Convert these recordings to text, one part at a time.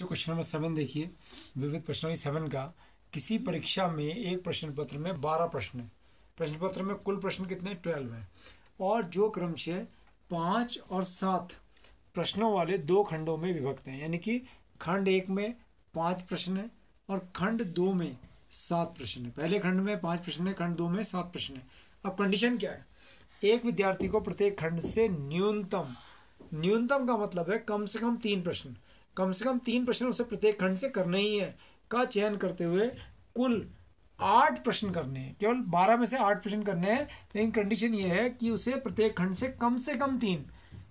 बच्चों question number 7 देखिए, विविध प्रश्नावली 7 का। किसी परीक्षा में एक प्रश्न पत्र में 12 प्रश्न है। प्रश्न पत्र में कुल प्रश्न कितने 12 हैं और जो क्रमशः 5 और 7 प्रश्नों वाले दो खंडों में विभक्त हैं। यानी कि खंड 1 में 5 प्रश्न है और खंड 2 में 7 प्रश्न है। पहले खंड में 5 प्रश्न है, खंड 2 में 7 प्रश्न है। अब कंडीशन क्या है? एक विद्यार्थी को प्रत्येक खंड से न्यूनतम का मतलब है कम से कम 3 प्रश्न, कम से कम 3 प्रश्न उसे प्रत्येक खंड से करने ही है का चयन करते हुए कुल 8 प्रश्न करने हैं। केवल 12 में से 8 प्रश्न करने हैं, लेकिन कंडीशन ये है कि उसे प्रत्येक खंड से कम 3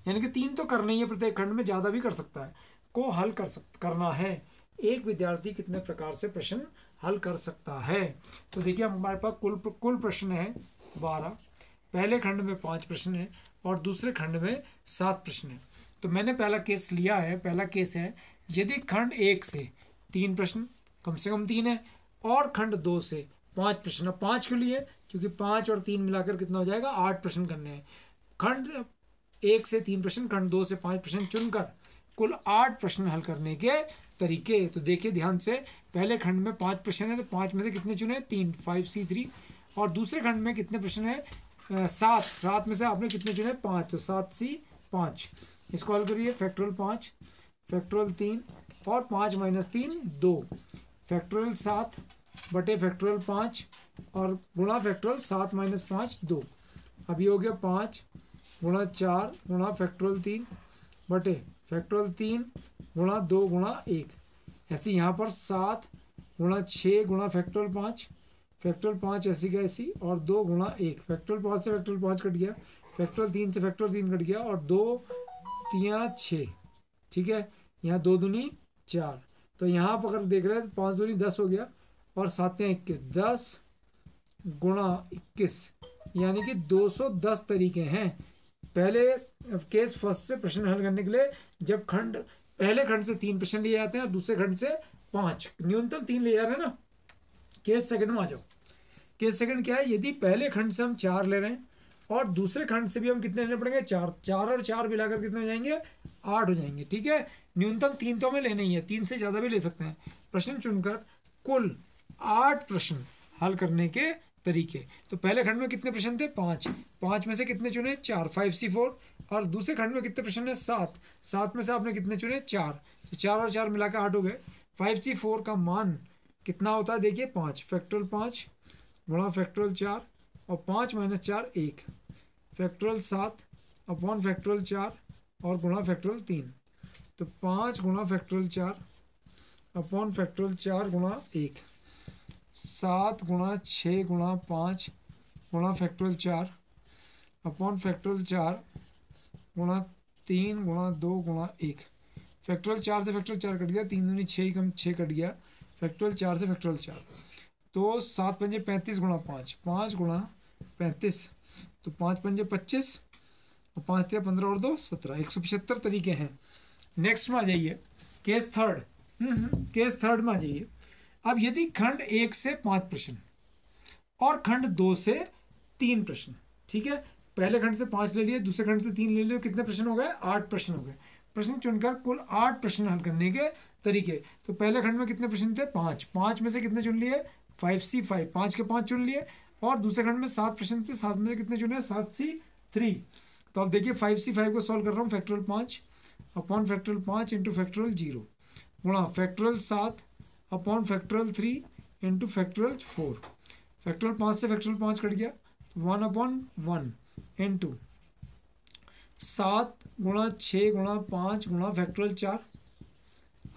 यानी कि 3 तो करना ही है, प्रत्येक खंड में ज़्यादा भी कर सकता है, को हल करना है। एक विद्यार्थी कितने प्रकार से प्रश्न हल कर सकता है? तो देखिए हमारे पास कुल प्रश्न है 12। पहले खंड में 5 प्रश्न है और दूसरे खंड में 7 प्रश्न है। तो मैंने पहला केस लिया है। पहला केस है यदि खंड 1 से 3 प्रश्न, कम से कम 3 है, और खंड 2 से 5 प्रश्न। 5 के लिए क्योंकि 5 और 3 मिलाकर कितना हो जाएगा 8 प्रश्न करने हैं। खंड 1 से 3 प्रश्न, खंड 2 से 5 प्रश्न चुनकर कुल 8 प्रश्न हल करने के तरीके। तो देखिए ध्यान से, पहले खंड में 5 प्रश्न है तो 5 में से कितने चुने 3, 5C3। और दूसरे खंड में कितने प्रश्न है 7 में से आपने कितने चुने 5, तो 7C5। इसको हल करिए। फैक्टोरियल 5, फैक्टोरियल 3 और 5 - 3 2, फैक्टोरियल 7 बटे फैक्टोरियल 5 और गुणा फैक्टोरियल 7 - 5 2। अब ये हो गया 5 गुणा 4 गुणा फैक्टोरियल 3 बटे फैक्टोरियल 3 गुणा 2 गुणा 1। ऐसे यहाँ पर 7 गुणा 6 गुणा फैक्टोरियल 5, फैक्टोरियल 5 ऐसी का ऐसी और 2 गुणा 1। फैक्टोरियल 5 से फैक्टोरियल 5 कट गया, फैक्टोरियल 3 से फैक्टोरियल 3 कट गया और 2 3 6। ठीक है, यहाँ 2 दूनी 4। तो यहाँ पर अगर देख रहे हैं 5 दूनी 10 हो गया और 7 21, 10 गुणा 21 यानी कि 210 तरीके हैं पहले केस फर्स्ट से प्रश्न हल करने के लिए। जब पहले खंड से 3 प्रश्न लिए जाते हैं और दूसरे खंड से 5, न्यूनतम 3 ले जा रहे हैं ना। केस सेकंड में आ जाओ। केस सेकंड क्या है? यदि पहले खंड से हम 4 ले रहे हैं और दूसरे खंड से भी हम कितने लेने पड़ेंगे 4, 4 और 4 मिलाकर कितने हो जाएंगे 8 हो जाएंगे। ठीक है, न्यूनतम 3 तो हमें लेने ही है, 3 से ज़्यादा भी ले सकते हैं। प्रश्न चुनकर कुल 8 प्रश्न हल करने के तरीके। तो पहले खंड में कितने प्रश्न थे 5 में से कितने चुने 4, 5C4। और दूसरे खंड में कितने प्रश्न है 7 में से आपने कितने चुने 4, तो 4 और 4 मिलाकर 8 हो गए। 5C4 का मान कितना होता है देखिए 5, फैक्टोरियल 5 गुणा फैक्टोरियल 4 और 5 - 4 1, फैक्टोरियल 7 अपॉन फैक्टोरियल 4 और गुणा फैक्टोरियल 3। तो 5 गुणा फैक्टोरियल 4 अपॉन फैक्टोरियल 4 गुणा 1, 7 गुणा 6 गुणा 5 गुणा फैक्टोरियल 4 अपॉन फैक्टोरियल 4 गुणा 3 गुणा 2 गुणा 1। फैक्टोरियल 4 से फैक्टोरियल 4 कट गया, 3 दूनी 6 कम 6 कट गया। फैक्टोरियल 4 से फैक्टोरियल 4 तो 7 पंजे 35 गुणा 5, 5 गुणा 35 तो 5 पंजे 25 और 5 × 15 और 2 17, 175 तरीके हैं। नेक्स्ट में आ जाइए केस थर्ड। केस थर्ड में आ जाइए। अब यदि खंड 1 से 5 प्रश्न और खंड 2 से 3 प्रश्न, ठीक है, पहले खंड से 5 ले लिए, दूसरे खंड से 3 ले लिए, कितने प्रश्न हो गए 8 प्रश्न हो गए। प्रश्न चुनकर कुल 8 प्रश्न हल करने के तरीके। तो पहले खंड में कितने प्रश्न थे 5 में से कितने चुन लिए 5C5, 5 के 5 चुन लिए। और दूसरे खंड में 7 प्रश्न थे, 7 में से कितने चुने 7C3। तो अब देखिए 5C5 को सॉल्व कर रहा हूँ। Factorial 5 upon factorial 5 into factorial 0 गुणा factorial 7 upon factorial 3 into factorial 4। Factorial 5 से फैक्टोरियल 5 कट गया, तो 1/1 इंटू 7 गुणा 6 गुणा 5 गुणा फैक्टोरियल 4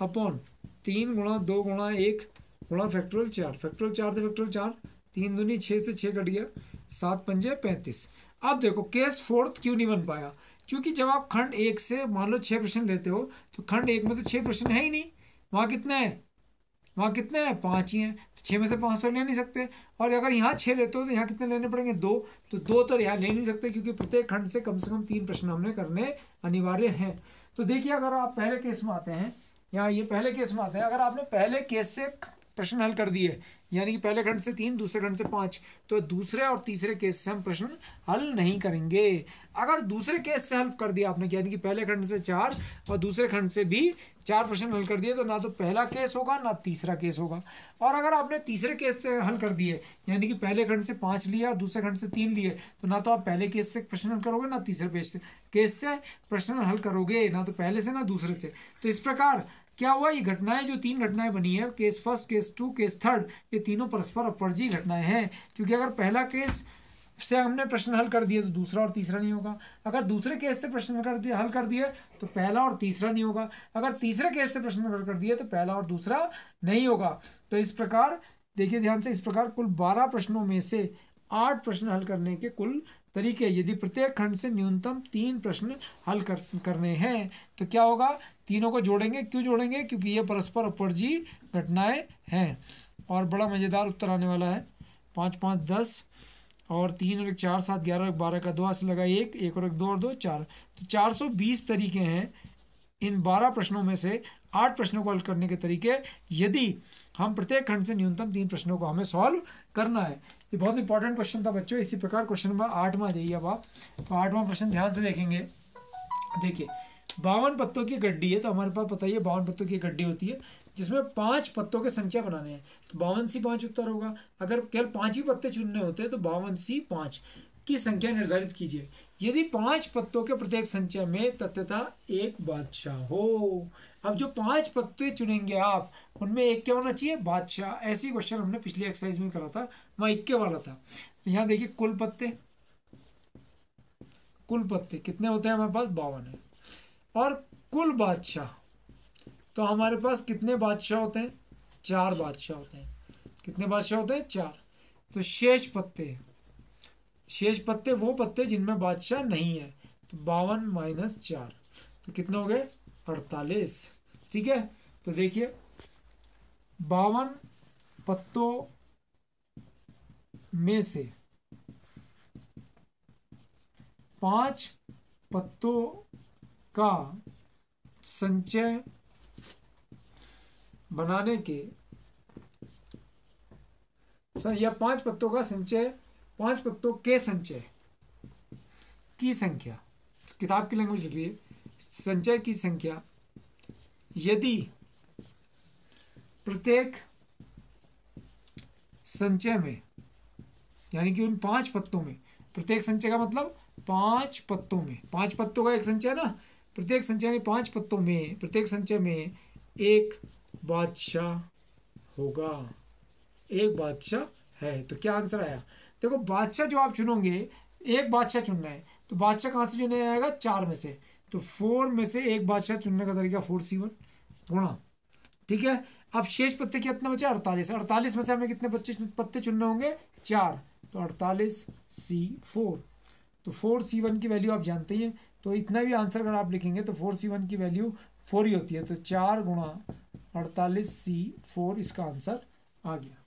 अपॉन 3 गुणा 2 गुणा 1 गुणा फैक्टोरियल 4। फैक्टोरियल 4 से फैक्टोरियल 4, 3 दूनी 6 से 6 कट गया, 7 पंजे 35। अब देखो केस फोर्थ क्यों नहीं बन पाया? क्योंकि जब आप खंड 1 से मान लो 6 प्रश्न लेते हो तो खंड 1 में तो 6 प्रश्न है ही नहीं। वहाँ कितने हैं 5 ही हैं, तो 6 में से 5 तो ले नहीं सकते। और अगर यहाँ 6 लेते हो तो यहाँ कितने लेने पड़ेंगे 2, तो 2 तो यहाँ ले नहीं सकते क्योंकि प्रत्येक खंड से कम 3 प्रश्न हमने करने अनिवार्य हैं। तो देखिए अगर आप पहले केस में आते हैं, यहाँ ये पहले केस में आते हैं, अगर आपने पहले केस से प्रश्न हल कर दिए, यानी कि पहले खंड से 3, दूसरे खंड से 5, तो दूसरे और तीसरे केस से हम प्रश्न हल नहीं करेंगे। अगर दूसरे केस से हल कर दिया आपने, यानी कि पहले खंड से 4 और दूसरे खंड से भी 4 प्रश्न हल कर दिए, तो ना तो पहला केस होगा ना तीसरा केस होगा। और अगर आपने तीसरे केस से हल कर दिए, यानी कि पहले खंड से 5 लिया और दूसरे खंड से 3 लिए, तो ना तो आप पहले केस से प्रश्न हल करोगे ना तीसरे केस से प्रश्न हल करोगे, ना तो पहले से ना दूसरे से। तो इस प्रकार क्या हुआ, ये घटनाएं जो 3 घटनाएं बनी है, case first, case 2, case third, ये तीनों परस्पर अपवर्जी घटनाएं हैं। क्योंकि अगर पहला केस से हमने प्रश्न हल कर दिए तो दूसरा और तीसरा नहीं होगा, अगर दूसरे केस से प्रश्न हल कर दिए तो पहला और तीसरा नहीं होगा, अगर तीसरे केस से प्रश्न हल कर दिए तो पहला और दूसरा नहीं होगा। तो इस प्रकार देखिए ध्यान से, इस प्रकार कुल 12 प्रश्नों में से 8 प्रश्न हल करने के कुल तरीके, यदि प्रत्येक खंड से न्यूनतम 3 प्रश्न हल करने हैं तो क्या होगा, तीनों को जोड़ेंगे। क्यों जोड़ेंगे, क्योंकि ये परस्पर अपवर्जी घटनाएं हैं। और बड़ा मज़ेदार उत्तर आने वाला है, 5 5 10 और 3 और 1 4 7 11 और 12 का 2 हाथ से लगा 1 1 और 1 2 और 2 4, तो 420 तरीके हैं इन 12 प्रश्नों में से 8 प्रश्नों को हल करने के तरीके, यदि हम प्रत्येक खंड से न्यूनतम 3 प्रश्नों को हमें सॉल्व करना है। ये बहुत इंपॉर्टेंट क्वेश्चन था बच्चों। इसी प्रकार क्वेश्चन नंबर 8 में आ जाइए अब आप। तो 8वां प्रश्न ध्यान से देखेंगे। देखिए 52 पत्तों की गड्डी है, तो हमारे पास पता ही है 52 पत्तों की गड्डी होती है जिसमें 5 पत्तों के संचय बनाने हैं, तो 52C5 उत्तर होगा। अगर केवल 5 ही पत्ते चुनने होते हैं तो 52C5 की संख्या निर्धारित कीजिए। यदि 5 पत्तों के प्रत्येक संचय में तथ्यतः एक बादशाह हो। अब जो 5 पत्ते चुनेंगे आप, उनमें एक क्या होना चाहिए, बादशाह। ऐसी क्वेश्चन हमने पिछली एक्सरसाइज में करा था, वहाँ 1 वाला था। तो यहाँ देखिए कुल पत्ते कितने होते हैं हमारे पास, 52 है। और कुल बादशाह, तो हमारे पास कितने बादशाह होते हैं, 4 बादशाह होते हैं। कितने बादशाह होते हैं, 4। तो शेष पत्ते वो पत्ते जिनमें बादशाह नहीं है, तो 52 - 4, तो कितने हो गए, 48। ठीक है, तो देखिए 52 पत्तों में से 5 पत्तों का संचय बनाने के या 5 पत्तों का संचय, 5 पत्तों के संचय की संख्या, किताब की लैंग्वेज लिखिए, संचय की संख्या यदि प्रत्येक संचय में, यानी कि उन 5 पत्तों में, प्रत्येक संचय का मतलब 5 पत्तों में, 5 पत्तों का एक संचय है ना, प्रत्येक संचय में 5 पत्तों में, प्रत्येक संचय में एक बादशाह होगा, एक बादशाह है। तो क्या आंसर आया, देखो बादशाह जो आप चुनोगे, एक बादशाह चुनना है, तो बादशाह कहाँ से चुना जाएगा, 4 में से, तो 4 में से एक बादशाह चुनने का तरीका 4C1 गुणा। ठीक है, अब शेष पत्ते कितना बचे, 48। 48 में से हमें कितने पत्ते चुनने होंगे, 4, तो 48C4। तो 4C1 की वैल्यू आप जानते ही हैं, तो इतना भी आंसर अगर आप लिखेंगे तो 4C1 की वैल्यू 4 ही होती है, तो 4 × 48C4 इसका आंसर आ गया।